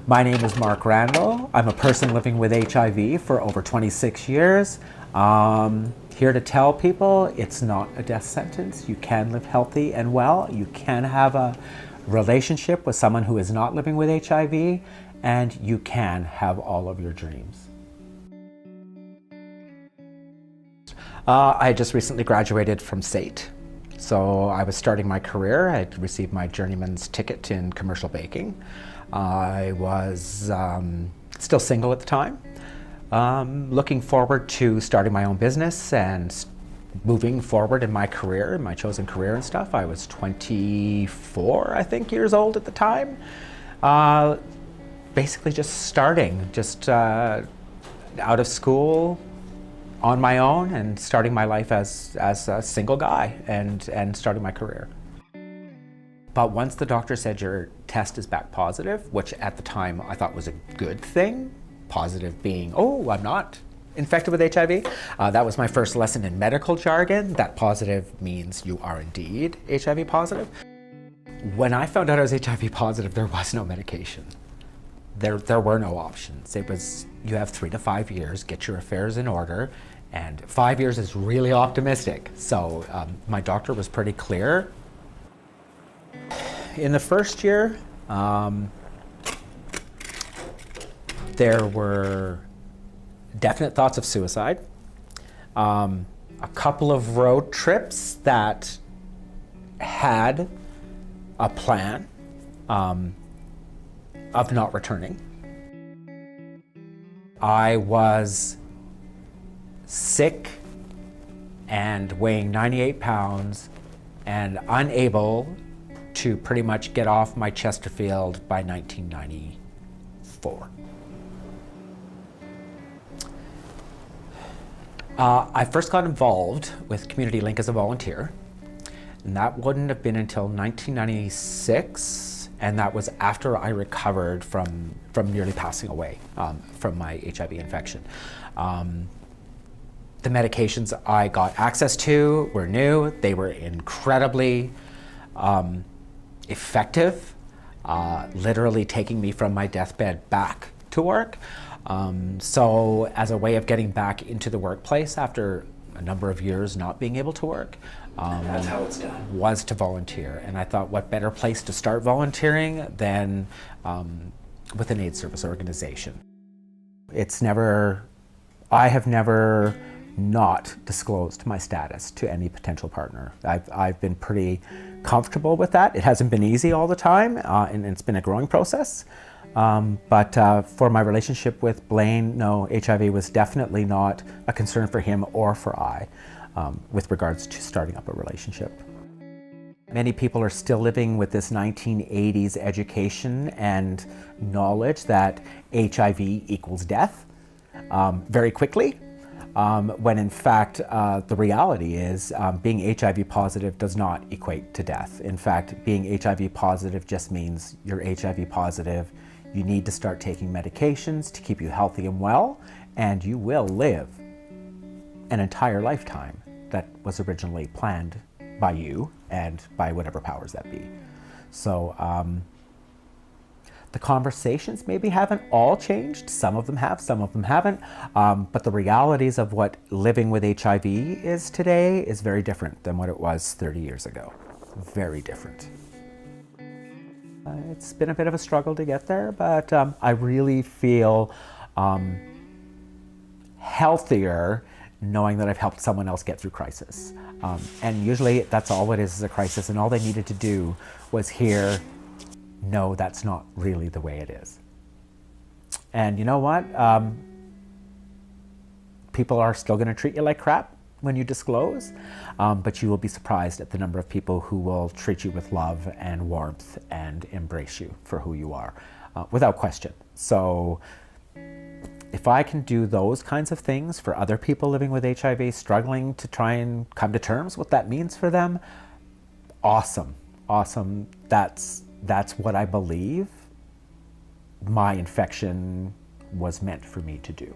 My name is Randall. I'm a person living with HIV for over 26 years. Here to tell people it's not a death sentence. You can live healthy and well. You can have a relationship with someone who is not living with HIV, and you can have all of your dreams. I just recently graduated from SAIT. So I was starting my career. I had received my journeyman's ticket in commercial baking. I was still single at the time, looking forward to starting my own business and moving forward in my career, in my chosen career and stuff. I was 24, I think, years old at the time. Basically just starting, out of school, on my own, and starting my life as a single guy and starting my career. But once the doctor said your test is back positive, which at the time I thought was a good thing, positive being, oh, I'm not infected with HIV. That was my first lesson in medical jargon, that positive means you are indeed HIV positive. When I found out I was HIV positive, there was no medication. There were no options. It was, you have 3 to 5 years, get your affairs in order, and 5 years is really optimistic. So my doctor was pretty clear. In the first year, there were definite thoughts of suicide, a couple of road trips that had a plan of not returning. I was sick and weighing 98 pounds and unable to pretty much get off my Chesterfield by 1994. I first got involved with Community Link as a volunteer, and that wouldn't have been until 1996, and that was after I recovered from nearly passing away from my HIV infection. The medications I got access to were new. They were incredibly effective, literally taking me from my deathbed back to work. So as a way of getting back into the workplace after a number of years not being able to work, that's how it's done. Was to volunteer. And I thought, what better place to start volunteering than with an AIDS service organization. I have never not disclosed my status to any potential partner. I've been pretty comfortable with that. It hasn't been easy all the time, and it's been a growing process. But for my relationship with Blaine, no, HIV was definitely not a concern for him or for I with regards to starting up a relationship. Many people are still living with this 1980s education and knowledge that HIV equals death very quickly. When in fact, the reality is being HIV positive does not equate to death. In fact, being HIV positive just means you're HIV positive. You need to start taking medications to keep you healthy and well, and you will live an entire lifetime that was originally planned by you and by whatever powers that be. So the conversations maybe haven't all changed. Some of them have, some of them haven't. But the realities of what living with HIV is today is very different than what it was 30 years ago. Very different. It's been a bit of a struggle to get there, but I really feel healthier knowing that I've helped someone else get through crisis. And usually that's all it is a crisis, and all they needed to do was hear, no, that's not really the way it is. And you know what? People are still going to treat you like crap when you disclose, but you will be surprised at the number of people who will treat you with love and warmth and embrace you for who you are, without question. So if I can do those kinds of things for other people living with HIV, struggling to try and come to terms with what that means for them, awesome, awesome. That's what I believe my infection was meant for me to do.